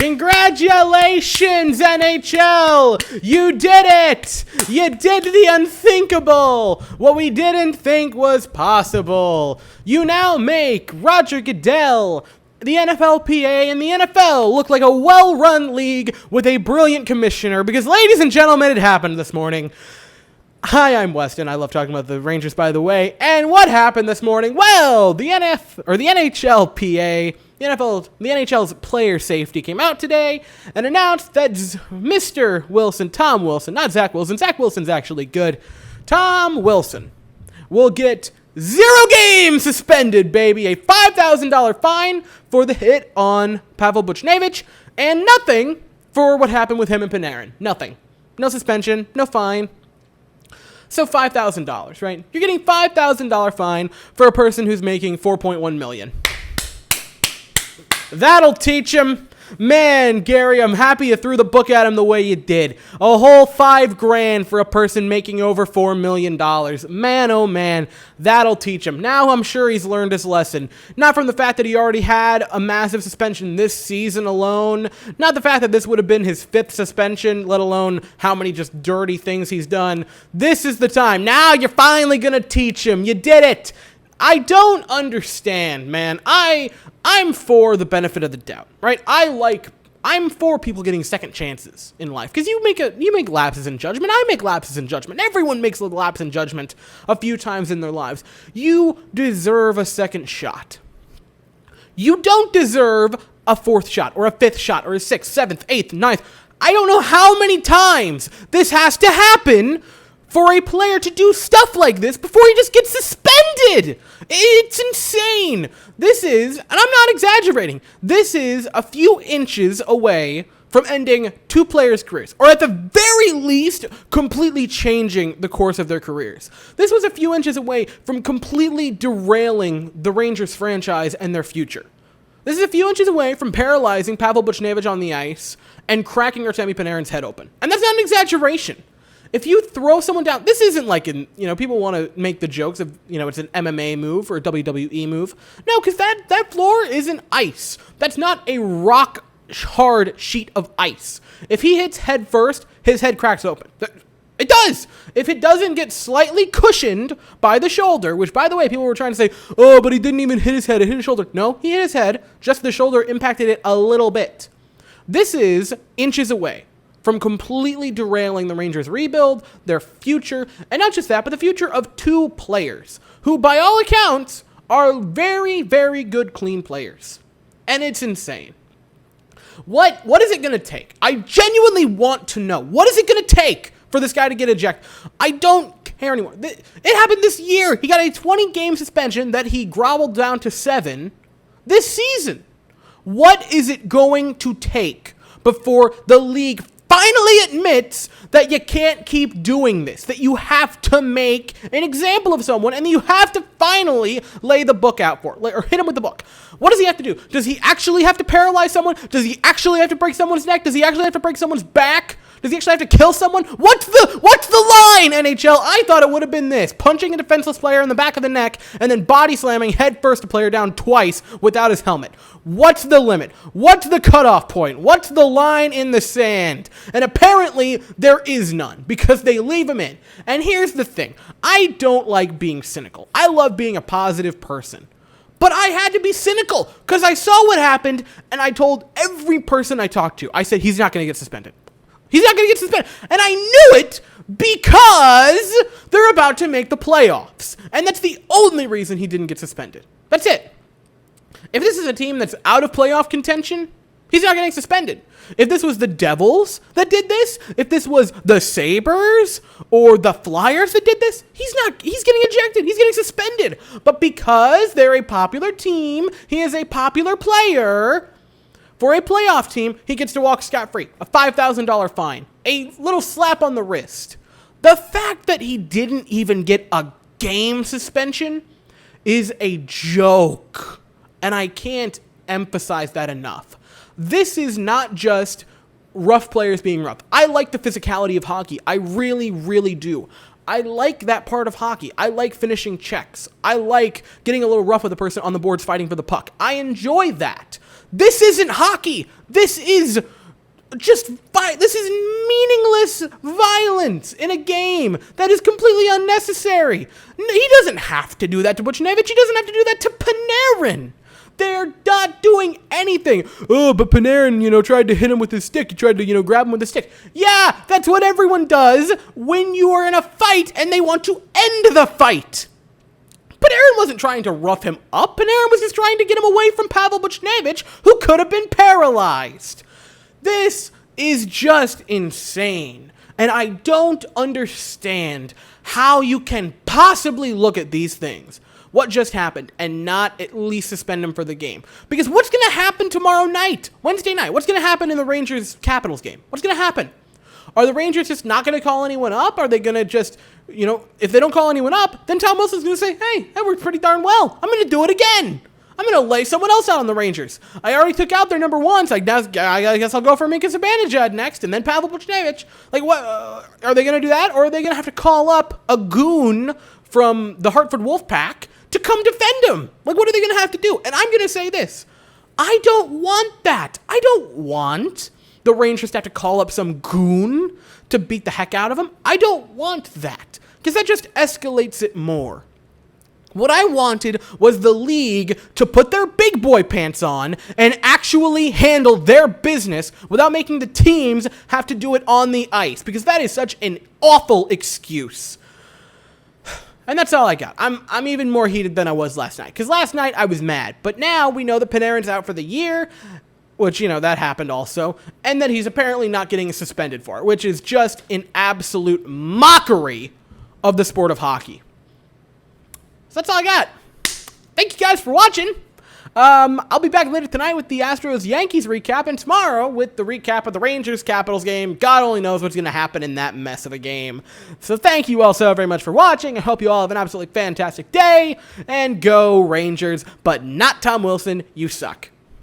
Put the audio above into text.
Congratulations, NHL! You did it! You did the unthinkable! What we didn't think was possible. You now make Roger Goodell, the NFLPA, and the NFL look like a well-run league with a brilliant commissioner, because, ladies and gentlemen, it happened this morning. Hi, I'm Weston. I love talking about the Rangers, by the way. And what happened this morning? Well, the NHLPA, the NHL's player safety came out today and announced that Mr. Wilson, Tom Wilson, not Zach Wilson. Zach Wilson's actually good. Tom Wilson will get 0 games suspended, baby. A $5,000 fine for the hit on Pavel Buchnevich, and nothing for what happened with him and Panarin. Nothing. No suspension, no fine. So $5,000, right? You're getting $5,000 fine for a person who's making $4.1 million. That'll teach him. Man, Gary, I'm happy you threw the book at him the way you did. A whole $5,000 for a person making over $4 million. Man, oh man, that'll teach him. Now I'm sure he's learned his lesson. Not from the fact that he already had a massive suspension this season alone. Not the fact that this would have been his 5th suspension, let alone how many just dirty things he's done. This is the time. Now you're finally going to teach him. You did it. I don't understand, man. I'm for the benefit of the doubt, right? I'm for people getting second chances in life, because you make lapses in judgment. I make lapses in judgment. Everyone makes a lapse in judgment a few times in their lives. You deserve a second shot. You don't deserve a 4th shot or a 5th shot or a 6th, 7th, 8th, 9th. I don't know how many times this has to happen for a player to do stuff like this before he just gets suspended. It's insane. This is, and I'm not exaggerating, this is a few inches away from ending 2 players' careers, or at the very least, completely changing the course of their careers. This was a few inches away from completely derailing the Rangers franchise and their future. This is a few inches away from paralyzing Pavel Buchnevich on the ice and cracking Artemi Panarin's head open. And that's not an exaggeration. If you throw someone down, this isn't like people want to make the jokes of, it's an MMA move or a WWE move. No, because that floor isn't ice. That's not a rock hard sheet of ice. If he hits head first, his head cracks open. It does. If it doesn't get slightly cushioned by the shoulder, which, by the way, people were trying to say, oh, but he didn't even hit his head, it hit his shoulder. No, he hit his head, just the shoulder impacted it a little bit. This is inches away from completely derailing the Rangers' rebuild, their future, and not just that, but the future of 2 players who, by all accounts, are very, very good, clean players. And it's insane. What is it going to take? I genuinely want to know. What is it going to take for this guy to get ejected? I don't care anymore. It happened this year. He got a 20-game suspension that he groveled down to 7 this season. What is it going to take before the league finally admits that you can't keep doing this, that you have to make an example of someone, and you have to finally lay the book out for it, or hit him with the book? What does he have to do? Does he actually have to paralyze someone? Does he actually have to break someone's neck? Does he actually have to break someone's back? Does he actually have to kill someone? What's the line, NHL? I thought it would have been this: punching a defenseless player in the back of the neck and then body slamming head first a player down twice without his helmet. What's the limit? What's the cutoff point? What's the line in the sand? And apparently there is none, because they leave him in. And here's the thing. I don't like being cynical. I love being a positive person. But I had to be cynical because I saw what happened, and I told every person I talked to, I said, he's not going to get suspended. He's not going to get suspended. And I knew it because they're about to make the playoffs. And that's the only reason he didn't get suspended. That's it. If this is a team that's out of playoff contention, he's not getting suspended. If this was the Devils that did this, if this was the Sabres or the Flyers that did this, he's getting ejected. He's getting suspended. But because they're a popular team, he is a popular player. For a playoff team, he gets to walk scot-free. A $5,000 fine. A little slap on the wrist. The fact that he didn't even get a game suspension is a joke. And I can't emphasize that enough. This is not just rough players being rough. I like the physicality of hockey. I really, really do. I like that part of hockey. I like finishing checks. I like getting a little rough with the person on the boards fighting for the puck. I enjoy that. This isn't hockey. This is this is meaningless violence in a game that is completely unnecessary. He doesn't have to do that to Buchnevich. He doesn't have to do that to Panarin. They're not doing anything. Oh, but Panarin, tried to hit him with his stick. He tried to, grab him with the stick. Yeah, that's what everyone does when you are in a fight and they want to end the fight. Panarin wasn't trying to rough him up. Panarin was just trying to get him away from Pavel Buchnevich, who could have been paralyzed. This is just insane. And I don't understand how you can possibly look at these things, what just happened, and not at least suspend him for the game. Because what's going to happen tomorrow night, Wednesday night? What's going to happen in the Rangers-Capitals game? What's going to happen? Are the Rangers just not going to call anyone up? Are they going to just, if they don't call anyone up, then Tom Wilson's going to say, hey, that worked pretty darn well. I'm going to do it again. I'm going to lay someone else out on the Rangers. I already took out their number one, so I guess I'll go for Mika Zibanejad next, and then Pavel Buchnevich. What? Are they going to do that, or are they going to have to call up a goon from the Hartford Wolfpack to come defend him? What are they going to have to do? And I'm going to say this. I don't want that. I don't want the Rangers to have to call up some goon to beat the heck out of him. I don't want that, because that just escalates it more. What I wanted was the league to put their big boy pants on and actually handle their business without making the teams have to do it on the ice, because that is such an awful excuse. And that's all I got. I'm even more heated than I was last night, because last night I was mad. But now we know that Panarin's out for the year, which, that happened also, and that he's apparently not getting suspended for it, which is just an absolute mockery of the sport of hockey. So that's all I got. Thank you guys for watching. I'll be back later tonight with the Astros-Yankees recap, and tomorrow with the recap of the Rangers-Capitals game. God only knows what's going to happen in that mess of a game. So thank you all so very much for watching. I hope you all have an absolutely fantastic day, and go Rangers, but not Tom Wilson. You suck.